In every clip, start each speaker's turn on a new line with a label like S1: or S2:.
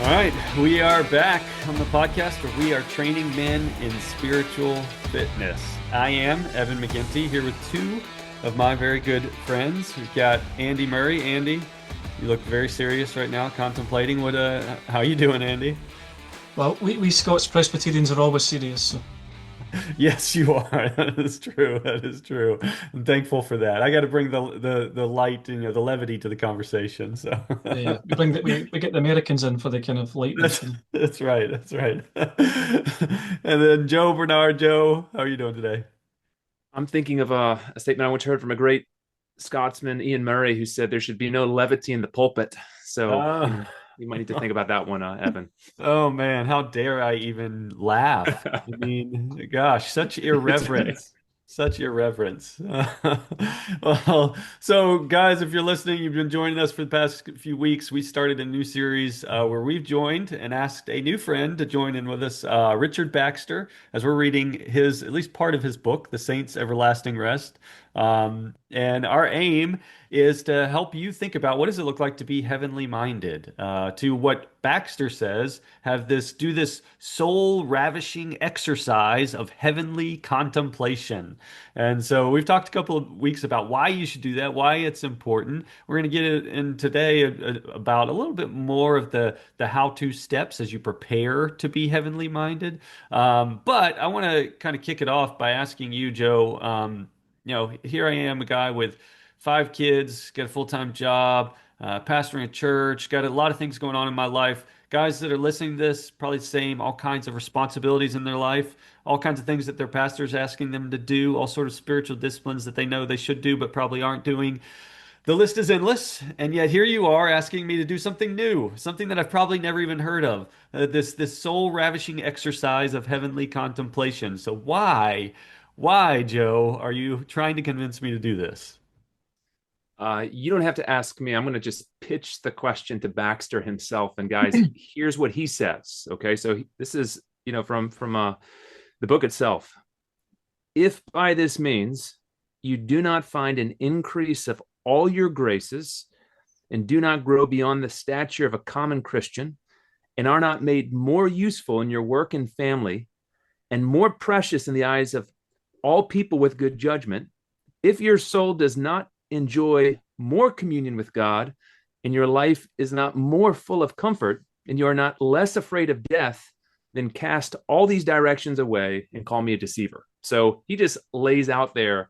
S1: All right, we are back on the podcast where we are training men in spiritual fitness. I am Evan McGinty here with two of my very good friends. We've got Andy Murray. Andy, you look very serious right now, contemplating what. How you doing, Andy?
S2: Well, we Scots Presbyterians are always serious, so
S1: Yes, you are. That is true. That is true. I'm thankful for that. I got to bring the light, the levity to the conversation. So.
S2: yeah, we get the Americans in for the kind of
S1: That's
S2: lightness.
S1: that's right. That's right. And then Joe Bernard, Joe, how are you doing today?
S3: I'm thinking of a statement I once heard from a great Scotsman, Ian Murray, who said there should be no levity in the pulpit. So,
S1: Uh,
S3: you might need to think about that one, Evan.
S1: oh man, how dare I even laugh? I mean, gosh, such
S3: Today.
S1: irreverence. Such irreverence. Well, so guys, if you're listening, you've been joining us for the past few weeks. We started a new series where we've joined and asked a new friend to join in with us, Richard Baxter, as we're reading his, at least part of his book, The Saints' Everlasting Rest. And our aim is to help you think about what does it look like to be heavenly minded, to what Baxter says, do this soul ravishing exercise of heavenly contemplation. And so we've talked a couple of weeks about why you should do that, why it's important. We're going to get in today about a little bit more of the how-to steps as you prepare to be heavenly minded. But I want to kind of kick it off by asking you, Joe. Here I am, a guy with five kids, got a full-time job, pastoring a church, got a lot of things going on in my life. Guys that are listening to this, probably the same, all kinds of responsibilities in their life, all kinds of things that their pastor's asking them to do, all sort of spiritual disciplines that they know they should do but probably aren't doing. The list is endless, and yet here you are asking me to do something new, something that I've probably never even heard of. This soul ravishing exercise of heavenly contemplation. So why, Joe, are you trying to convince me to do this?
S3: You don't have to ask me. I'm going to just pitch the question to Baxter himself. And guys, here's what he says. Okay, so this is from the book itself. If by this means you do not find an increase of all your graces and do not grow beyond the stature of a common Christian and are not made more useful in your work and family and more precious in the eyes of all people with good judgment, if your soul does not enjoy more communion with God and your life is not more full of comfort and you are not less afraid of death, then cast all these directions away and call me a deceiver. So he just lays out there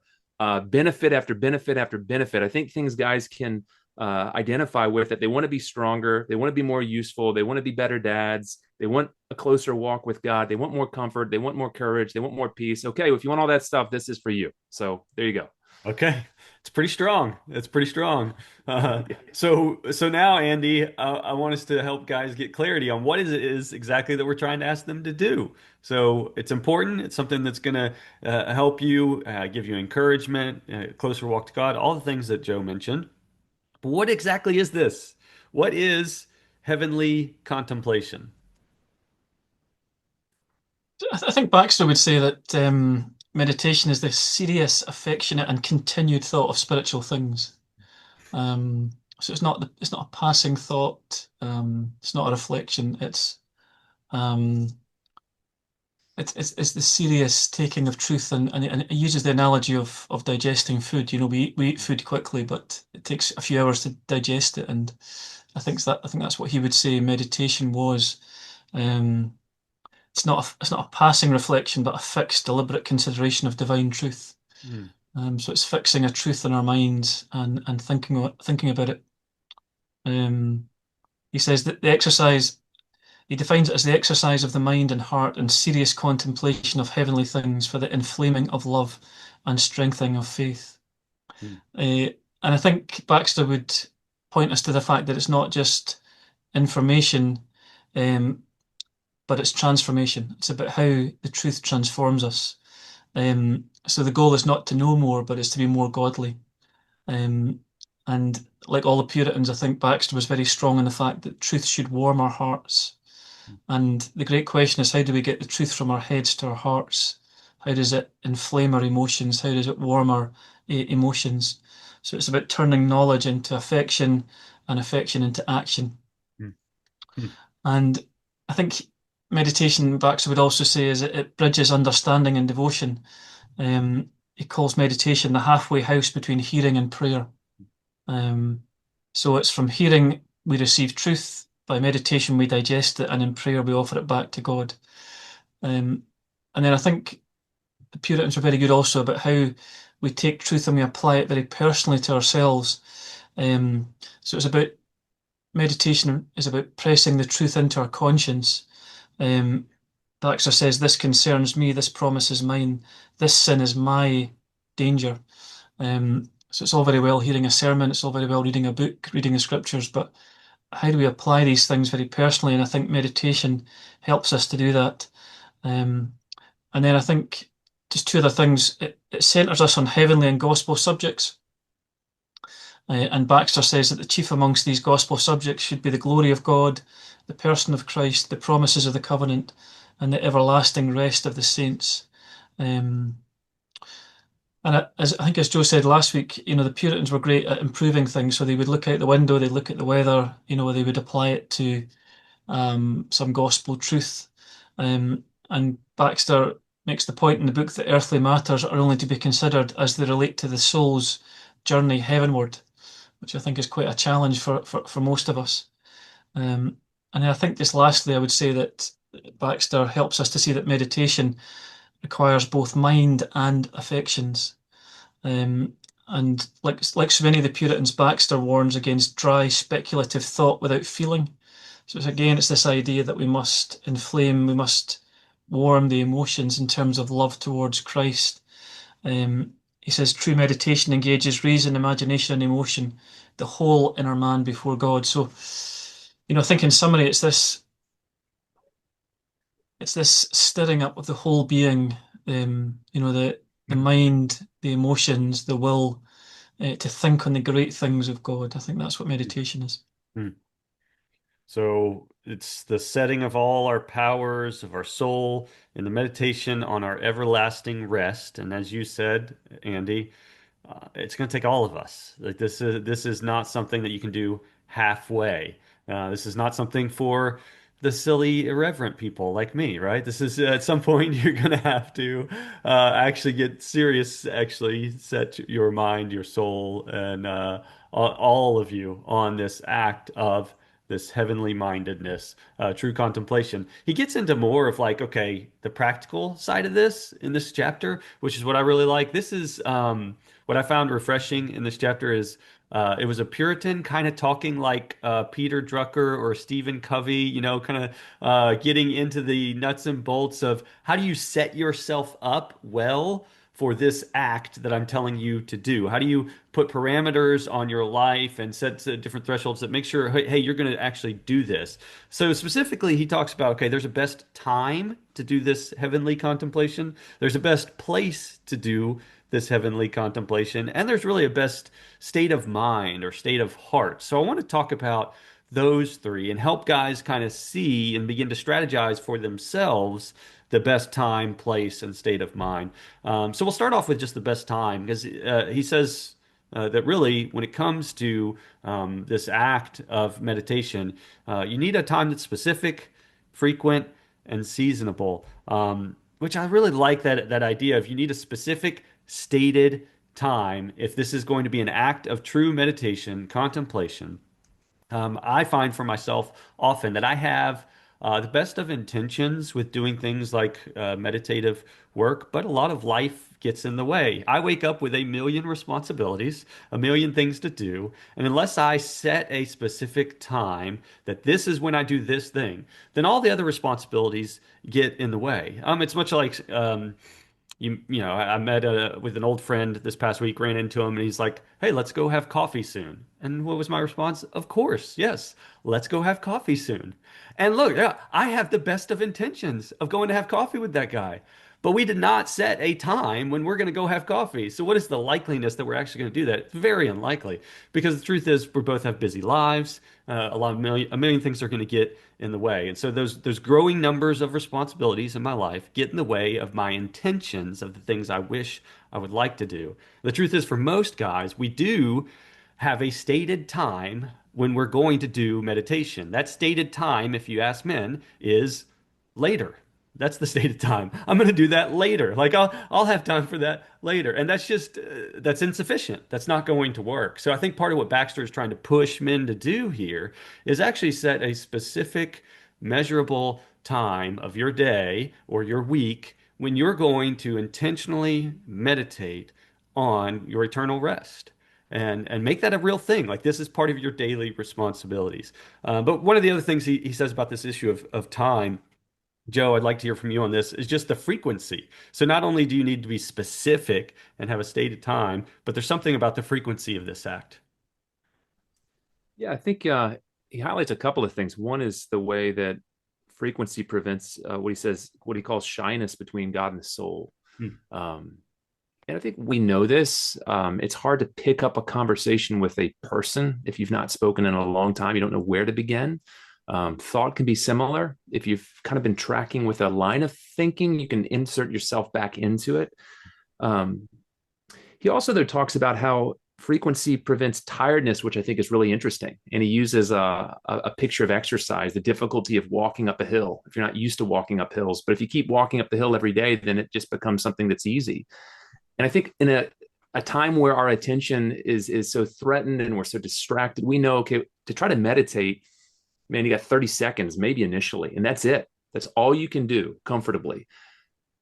S3: benefit after benefit after benefit. I think things guys can identify with that. They want to be stronger. They want to be more useful. They want to be better dads. They want a closer walk with God. They want more comfort. They want more courage. They want more peace. Okay, if you want all that stuff, this is for you. So there you go.
S1: Okay, it's pretty strong. It's pretty strong. So now, Andy, I want us to help guys get clarity on what is exactly that we're trying to ask them to do. So it's important. It's something that's going to help you, give you encouragement, closer walk to God, all the things that Joe mentioned. But what exactly is this? What is heavenly contemplation?
S2: I think Baxter would say that meditation is the serious, affectionate, and continued thought of spiritual things. So it's not a passing thought. It's not a reflection. Um, it's the serious taking of truth, and it uses the analogy of digesting food. You know, we eat food quickly, but it takes a few hours to digest it, and I think that's what he would say meditation was. Um, it's not a passing reflection, but a fixed, deliberate consideration of divine truth.
S1: Hmm.
S2: So it's fixing a truth in our minds and thinking about it. Um, he says that the exercise he defines it as the exercise of the mind and heart in serious contemplation of heavenly things for the inflaming of love and strengthening of faith.
S1: Hmm.
S2: And I think Baxter would point us to the fact that it's not just information, um, but it's transformation. It's about how the truth transforms us. So the goal is not to know more, but it's to be more godly. Um, and like all the Puritans, I think Baxter was very strong in the fact that truth should warm our hearts. And the great question is, how do we get the truth from our heads to our hearts? How does it inflame our emotions? How does it warm our emotions? So it's about turning knowledge into affection and affection into action.
S1: Hmm. Hmm.
S2: And I think meditation, Baxter would also say, is it bridges understanding and devotion. He calls meditation the halfway house between hearing and prayer. Um, so it's from hearing we receive truth, by meditation we digest it, and in prayer we offer it back to God. Um, and then I think the Puritans were very good also about how we take truth and we apply it very personally to ourselves. So it's about meditation is about pressing the truth into our conscience. Um, Baxter says, "This concerns me, this promise is mine, this sin is my danger." So it's all very well hearing a sermon, it's all very well reading a book, reading the scriptures, but how do we apply these things very personally? And I think meditation helps us to do that. Um, and then I think just two other things. It centers us on heavenly and gospel subjects. And Baxter says that the chief amongst these gospel subjects should be the glory of God, the person of Christ, the promises of the covenant, and the everlasting rest of the saints. Um, and as I think, as Joe said last week, the Puritans were great at improving things. So they would look out the window, they'd look at the weather, they would apply it to some gospel truth. And Baxter makes the point in the book that earthly matters are only to be considered as they relate to the soul's journey heavenward, which I think is quite a challenge for most of us. And I think just lastly, I would say that Baxter helps us to see that meditation requires both mind and affections. Um, and like so many of the Puritans, Baxter warns against dry, speculative thought without feeling. So it's this idea that we must inflame, we must warm the emotions in terms of love towards Christ. He says true meditation engages reason, imagination, and emotion, the whole inner man before God. So, I think in summary, it's this stirring up of the whole being, the mind, the emotions, the will, to think on the great things of God. I think that's what meditation is.
S1: Hmm. So it's the setting of all our powers of our soul in the meditation on our everlasting rest. And as you said, Andy, it's going to take all of us. Like this is not something that you can do halfway. This is not something for the silly, irreverent people like me, right? This is at some point you're going to have to actually get serious, actually set your mind, your soul, and all of you on this act of this heavenly mindedness, true contemplation. He gets into more of like, okay, the practical side of this in this chapter, which is what I really like. This is what I found refreshing in this chapter is it was a Puritan kind of talking like Peter Drucker or Stephen Covey, kind of getting into the nuts and bolts of how do you set yourself up well for this act that I'm telling you to do? How do you put parameters on your life and set different thresholds that make sure, hey, you're going to actually do this? So specifically, he talks about, okay, there's a best time to do this heavenly contemplation. There's a best place to do this heavenly contemplation, and there's really a best state of mind or state of heart. So I want to talk about those three and help guys kind of see and begin to strategize for themselves the best time, place, and state of mind. So we'll start off with just the best time because he says that really, when it comes to this act of meditation, you need a time that's specific, frequent, and seasonable. Which I really like that idea of you need a specific stated time if this is going to be an act of true meditation, contemplation. I find for myself often that I have the best of intentions with doing things like meditative work, but a lot of life gets in the way. I wake up with a million responsibilities, a million things to do, and unless I set a specific time that this is when I do this thing, then all the other responsibilities get in the way. It's much like I met with an old friend this past week, ran into him, and he's like, "Hey, let's go have coffee soon." And what was my response? Of course, yes, let's go have coffee soon. And look, yeah, I have the best of intentions of going to have coffee with that guy, but we did not set a time when we're going to go have coffee. So what is the likeliness that we're actually going to do that? It's very unlikely because the truth is we both have busy lives. A million things are going to get in the way. And so those growing numbers of responsibilities in my life get in the way of my intentions of the things I wish I would like to do. The truth is, for most guys, we do have a stated time when we're going to do meditation. That stated time, if you ask men, is later. That's the stated time. I'm going to do that later. Like I'll have time for that later. And that's just that's insufficient. That's not going to work. So I think part of what Baxter is trying to push men to do here is actually set a specific measurable time of your day or your week when you're going to intentionally meditate on your eternal rest and make that a real thing. Like this is part of your daily responsibilities. But one of the other things he says about this issue of time, Joe, I'd like to hear from you on this, is just the frequency. So not only do you need to be specific and have a stated time, but there's something about the frequency of this act.
S3: Yeah, I think he highlights a couple of things. One is the way that frequency prevents what he says, what he calls shyness between God and the soul.
S1: Hmm.
S3: And I think we know this. It's hard to pick up a conversation with a person if you've not spoken in a long time. You don't know where to begin. Thought can be similar. If you've kind of been tracking with a line of thinking, you can insert yourself back into it. He also, though, talks about how frequency prevents tiredness, which I think is really interesting. And he uses a picture of exercise, the difficulty of walking up a hill. If you're not used to walking up hills, but if you keep walking up the hill every day, then it just becomes something that's easy. And I think in a time where our attention is so threatened and we're so distracted, we know, okay, to try to meditate, man, you got 30 seconds, maybe initially, and that's it. That's all you can do comfortably.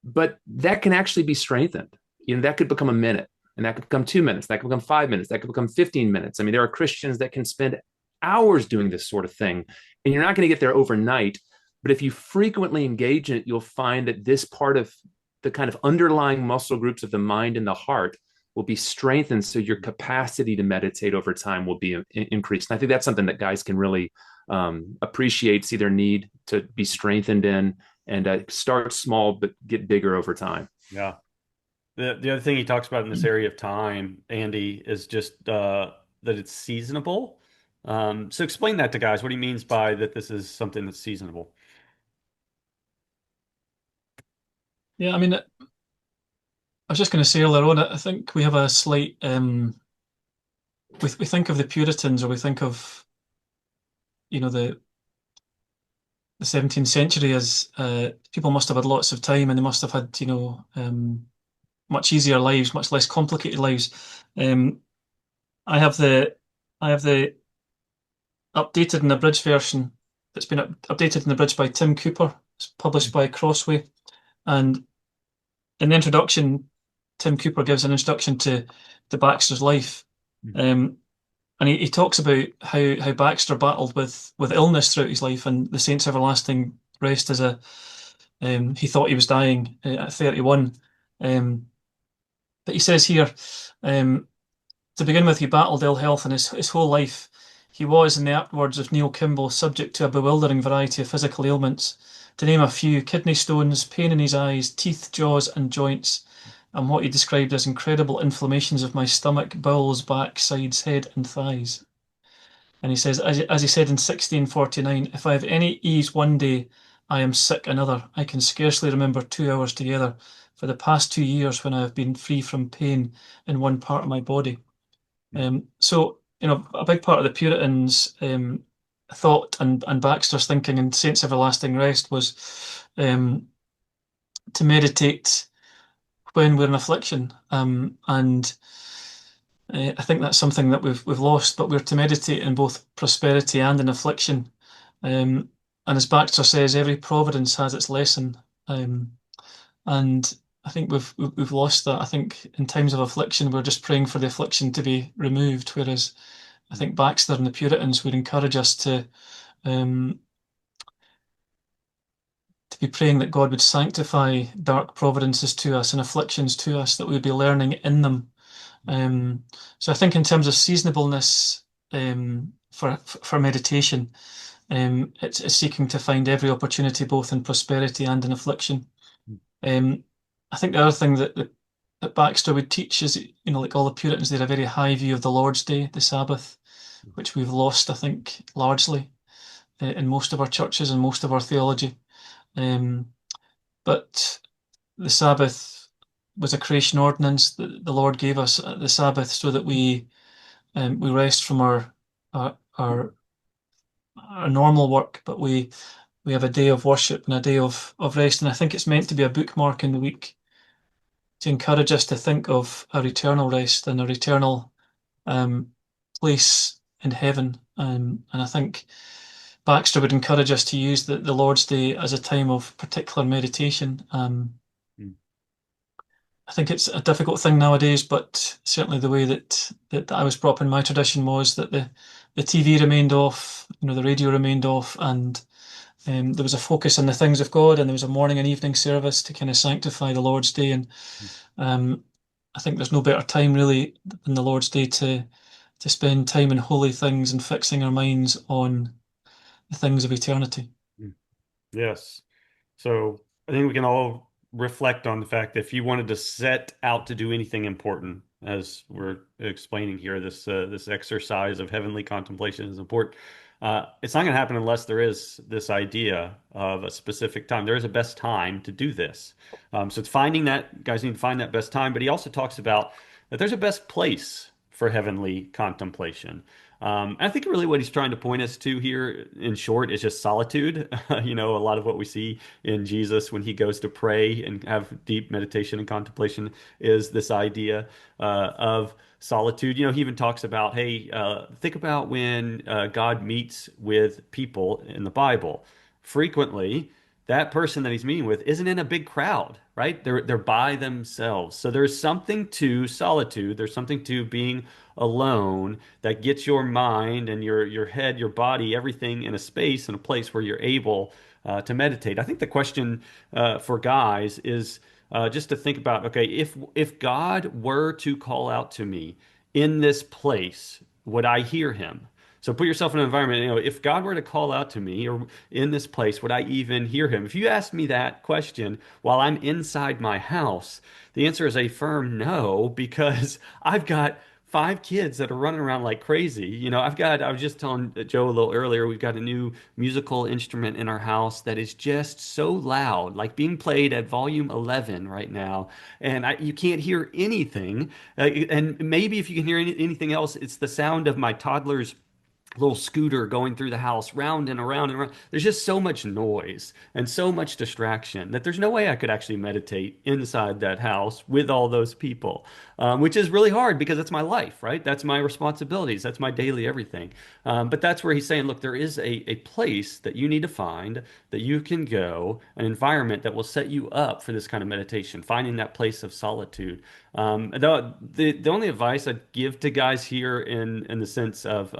S3: But that can actually be strengthened. That could become a minute, and that could become 2 minutes, that could become 5 minutes, that could become 15 minutes. I mean, there are Christians that can spend hours doing this sort of thing, and you're not going to get there overnight. But if you frequently engage in it, you'll find that this part of the kind of underlying muscle groups of the mind and the heart will be strengthened. So your capacity to meditate over time will be increased. And I think that's something that guys can really appreciate, see their need to be strengthened in, and start small, but get bigger over time.
S1: Yeah. The other thing he talks about in this area of time, Andy, is just that it's seasonable. So explain that to guys, what he means by that this is something that's seasonable.
S2: Yeah, I mean, I was just going to say earlier on, I think we have a slight, we think of the Puritans, or we think of, the 17th century as people must have had lots of time, and they must have had, much easier lives, much less complicated lives. I have the updated and abridged version that's been updated and abridged by Tim Cooper. It's published by Crossway, and in the introduction, Tim Cooper gives an introduction to Baxter's life. And he talks about how Baxter battled with illness throughout his life, and the Saint's everlasting rest as he thought he was dying at 31. But he says here, to begin with, he battled ill health, and his whole life he was, in the apt words of Neil Kimball, subject to a bewildering variety of physical ailments. To name a few: kidney stones, pain in his eyes, teeth, jaws, and joints, and what he described as incredible inflammations of my stomach, bowels, back, sides, head, and thighs. And he says, as he said in 1649, if I have any ease one day, I am sick another. I can scarcely remember 2 hours together for the past 2 years when I have been free from pain in one part of my body. So, a big part of the Puritans' thought and Baxter's thinking in Saints Everlasting Rest was to meditate when we're in affliction, and I think that's something that we've lost. But we're to meditate in both prosperity and in affliction, and as Baxter says, every providence has its lesson, and I think we've lost that. I think in times of affliction, we're just praying for the affliction to be removed, whereas I think Baxter and the Puritans would encourage us to be praying that God would sanctify dark providences to us and afflictions to us, that we'd be learning in them. So I think in terms of seasonableness for meditation, it's seeking to find every opportunity both in prosperity and in affliction. I think the other thing that Baxter would teach is, like all the Puritans, they had a very high view of the Lord's Day, the Sabbath, which we've lost, I think, largely in most of our churches and most of our theology. But the Sabbath was a creation ordinance that the Lord gave us the Sabbath so that we rest from our our normal work, but we have a day of worship and a day of rest. And I think it's meant to be a bookmark in the week to encourage us to think of our eternal rest and our eternal um, place in heaven. And I think Baxter would encourage us to use the Lord's Day as a time of particular meditation.
S1: Mm.
S2: I think it's a difficult thing nowadays, but certainly the way that I was brought up in my tradition was that the TV remained off, the radio remained off, and there was a focus on the things of God, and there was a morning and evening service to kind of sanctify the Lord's Day. And um, I think there's no better time really than the Lord's Day to spend time in holy things and fixing our minds on the things of eternity.
S1: Mm. Yes. So I think we can all reflect on the fact that if you wanted to set out to do anything important, as we're explaining here, this exercise of heavenly contemplation is important. It's not going to happen unless there is this idea of a specific time. There is a best time to do this. So it's finding that, guys need to find that best time. But he also talks about that there's a best place for heavenly contemplation. I think really what he's trying to point us to here, in short, is just solitude. A lot of what we see in Jesus when he goes to pray and have deep meditation and contemplation is this idea of solitude. He even talks about, hey, think about when God meets with people in the Bible. Frequently, that person that he's meeting with isn't in a big crowd, right? They're by themselves. So there's something to solitude. There's something to being alone that gets your mind and your head, your body, everything in a space and a place where you're able to meditate. I think the question for guys is just to think about, okay, if God were to call out to me in this place, would I hear him? So put yourself in an environment, if God were to call out to me or in this place, would I even hear him? If you ask me that question while I'm inside my house, the answer is a firm no, because I've got 5 kids that are running around like crazy. I was just telling Joe a little earlier, we've got a new musical instrument in our house that is just so loud, like being played at volume 11 right now. And you can't hear anything. And maybe if you can hear anything else, it's the sound of my toddler's little scooter going through the house round and around and around. There's just so much noise and so much distraction that there's no way I could actually meditate inside that house with all those people, which is really hard because it's my life, right? That's my responsibilities. That's my daily everything. But that's where he's saying, look, there is a place that you need to find that you can go, an environment that will set you up for this kind of meditation, finding that place of solitude. The only advice I'd give to guys here in the sense of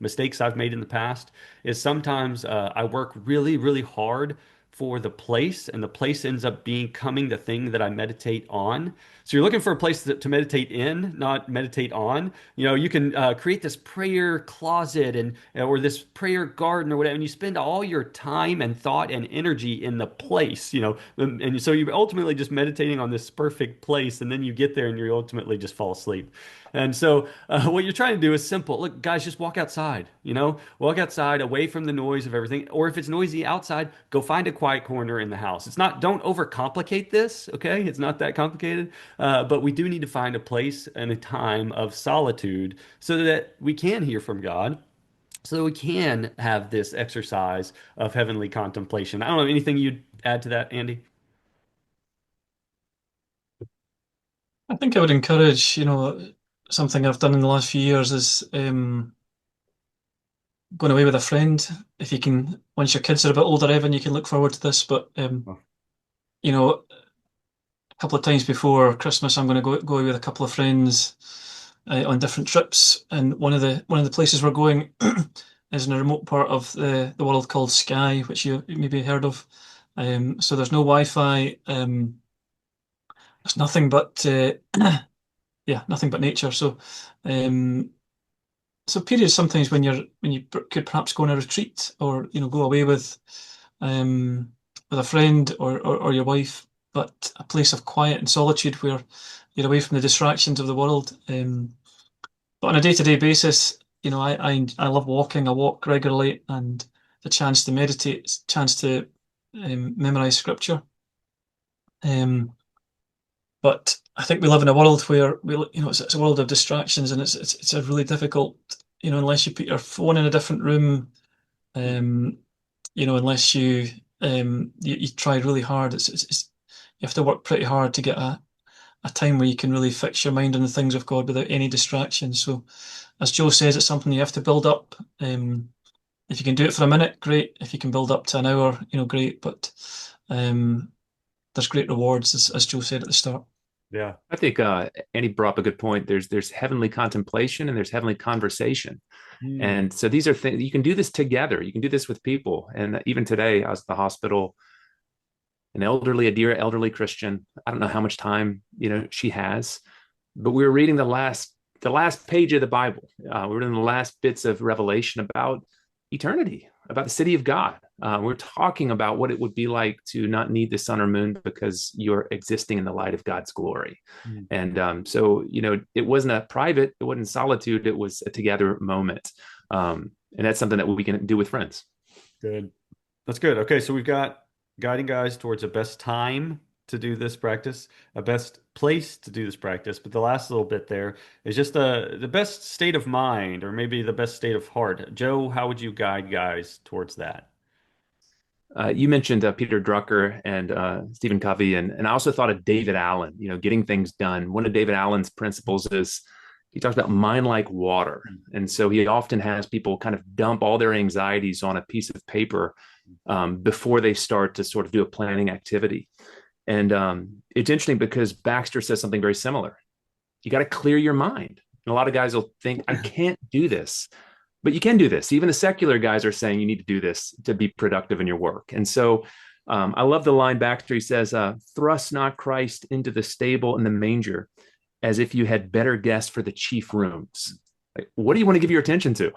S1: mistakes I've made in the past is sometimes I work really, really hard for the place, and the place ends up becoming the thing that I meditate on. So you're looking for a place to meditate in, not meditate on. You can create this prayer closet and or this prayer garden or whatever, and you spend all your time and thought and energy in the place. And so you're ultimately just meditating on this perfect place, and then you get there and you ultimately just fall asleep. And so, what you're trying to do is simple. Look, guys, just walk outside, walk outside away from the noise of everything. Or if it's noisy outside, go find a quiet corner in the house. Don't overcomplicate this, okay? It's not that complicated. But we do need to find a place and a time of solitude so that we can hear from God, so that we can have this exercise of heavenly contemplation. I don't know, anything you'd add to that, Andy?
S2: I think I would encourage, something I've done in the last few years is going away with a friend. If you can, once your kids are a bit older, Evan, you can look forward to this. But
S1: Oh,
S2: you know, a couple of times before Christmas, I'm going to go away with a couple of friends on different trips, and one of the places we're going is in a remote part of the world called Skye, which you maybe heard of. So there's no Wi-Fi. There's nothing but yeah, nothing but nature. Um, so periods sometimes when you could perhaps go on a retreat or go away with a friend or your wife, but a place of quiet and solitude where you're away from the distractions of the world. But on a day-to-day basis, I love walking. I walk regularly, and the chance to meditate, chance to memorize scripture. But I think we live in a world where it's a world of distractions, and it's a really difficult unless you put your phone in a different room, um, unless you try really hard, you have to work pretty hard to get a time where you can really fix your mind on the things of God without any distractions. So, as Joe says, it's something you have to build up. If you can do it for a minute, great. If you can build up to an hour, great. But um, there's great rewards, as Joe said at the start.
S1: Yeah.
S3: I think Andy brought up a good point. There's heavenly contemplation and there's heavenly conversation.
S1: Hmm.
S3: And so these are things you can do this together. You can do this with people. And even today, I was at the hospital, a dear elderly Christian. I don't know how much time she has, but we were reading the last page of the Bible. We were in the last bits of Revelation about eternity, about the city of God. We're talking about what it would be like to not need the sun or moon because you're existing in the light of God's glory.
S1: Hmm.
S3: And so, it wasn't it wasn't solitude, it was a together moment. And that's something that we can do with friends.
S1: Good. That's good. Okay, so we've got guiding guys towards a best time to do this practice, a best place to do this practice. But the last little bit there is just the best state of mind, or maybe the best state of heart. Joe, how would you guide guys towards that?
S3: You mentioned Peter Drucker and Stephen Covey, and I also thought of David Allen, getting things done. One of David Allen's principles is he talks about mind like water. And so he often has people kind of dump all their anxieties on a piece of paper before they start to sort of do a planning activity. And it's interesting because Baxter says something very similar. You got to clear your mind. And a lot of guys will think, I can't do this. But you can do this. Even the secular guys are saying you need to do this to be productive in your work. And so I love the line Baxter. He says, thrust not Christ into the stable and the manger as if you had better guests for the chief rooms. Like, what do you want to give your attention to?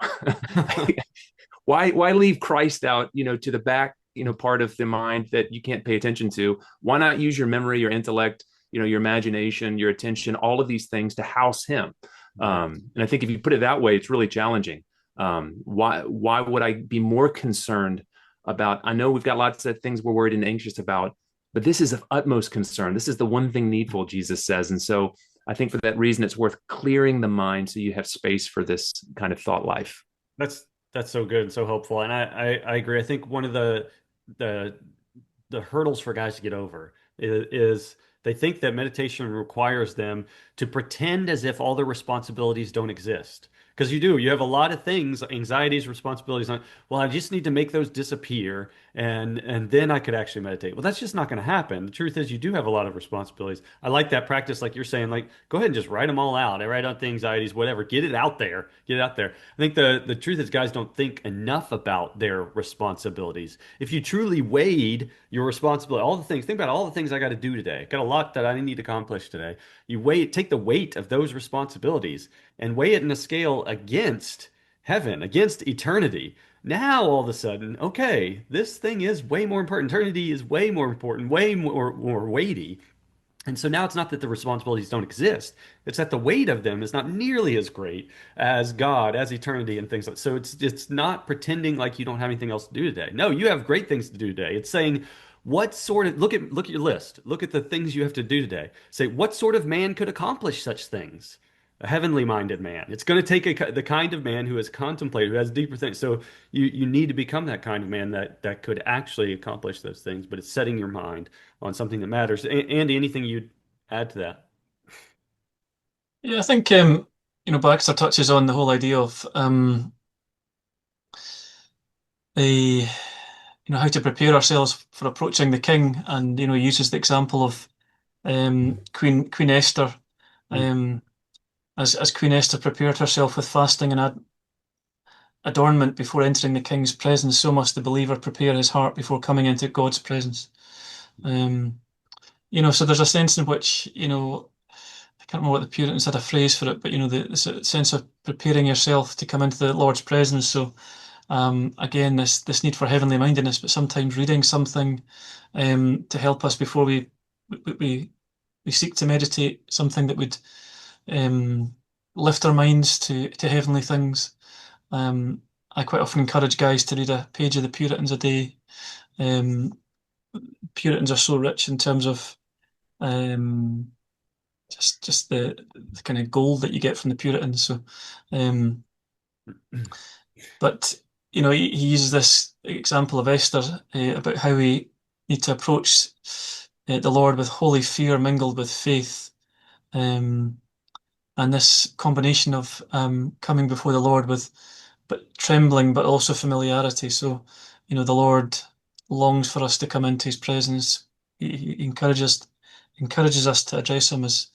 S3: Why leave Christ out, to the back, part of the mind that you can't pay attention to? Why not use your memory, your intellect, your imagination, your attention, all of these things to house him? And I think if you put it that way, it's really challenging. Why would I be more concerned about? I know we've got lots of things we're worried and anxious about, but this is of utmost concern. This is the one thing needful, Jesus says. And so I think for that reason, it's worth clearing the mind so you have space for this kind of thought life.
S1: That's that's so good and so helpful. And I agree. I think one of the the hurdles for guys to get over is they think that meditation requires them to pretend as if all their responsibilities don't exist. Because you do, you have a lot of things, anxieties, responsibilities. Well, I just need to make those disappear, and then I could actually meditate. Well, that's just not going to happen. The truth is, you do have a lot of responsibilities. I like that practice, like you're saying, like go ahead and just write them all out. I write out the anxieties, whatever. Get it out there. Get it out there. I think the truth is, guys don't think enough about their responsibilities. If you truly weighed your responsibility, all the things, think about all the things I got to do today. Got a lot that I need to accomplish today. You take the weight of those responsibilities and weigh it in a scale against heaven, against eternity. Now all of a sudden, okay, this thing is way more important. Eternity is way more important, way more weighty. And so now it's not that the responsibilities don't exist. It's that the weight of them is not nearly as great as God, as eternity, and things like that. So it's not pretending like you don't have anything else to do today. No, you have great things to do today. It's saying, what sort of look at your list. Look at the things you have to do today. Say, what sort of man could accomplish such things? A heavenly minded man. It's going to take the kind of man who has contemplated, who has deeper things. So you need to become that kind of man that could actually accomplish those things. But it's setting your mind on something that matters. Andy, anything you'd add to that?
S2: Yeah, I think Baxter touches on the whole idea of the how to prepare ourselves for approaching the king, and he uses the example of Queen Esther,
S1: Mm.
S2: um, as Queen Esther prepared herself with fasting and adornment before entering the king's presence, so must the believer prepare his heart before coming into God's presence. Um, so there's a sense in which, I can't remember what the Puritans had a phrase for it, but the sense of preparing yourself to come into the Lord's presence. So again, this need for heavenly mindedness, but sometimes reading something to help us before we seek to meditate, something that would lift our minds to heavenly things. I quite often encourage guys to read a page of the Puritans a day. Um, Puritans are so rich in terms of um, just the kind of gold that you get from the Puritans. So, um, But he uses this example of Esther about how we need to approach the Lord with holy fear mingled with faith, um, and this combination of coming before the Lord with but trembling, but also familiarity. So, the Lord longs for us to come into His presence. He encourages us to address Him as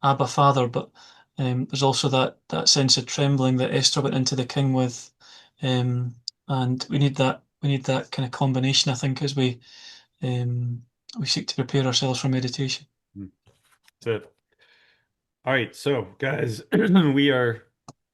S2: Abba, Father, but there's also that sense of trembling that Esther went into the king with, and we need that kind of combination, I think, as we seek to prepare ourselves for meditation.
S1: That's it. All right, so guys, we are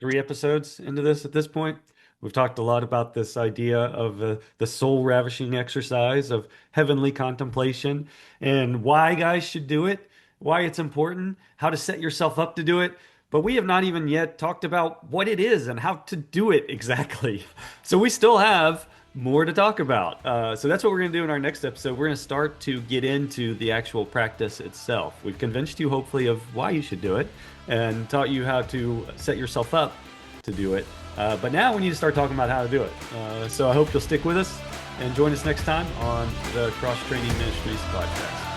S1: 3 episodes into this at this point. We've talked a lot about this idea of the soul ravishing exercise of heavenly contemplation and why guys should do it, why it's important, how to set yourself up to do it. But we have not even yet talked about what it is and how to do it exactly. So we still have more to talk about. So that's what we're going to do in our next episode. We're going to start to get into the actual practice itself. We've convinced you, hopefully, of why you should do it and taught you how to set yourself up to do it. But now we need to start talking about how to do it. So I hope you'll stick with us and join us next time on the Cross Training Ministries podcast.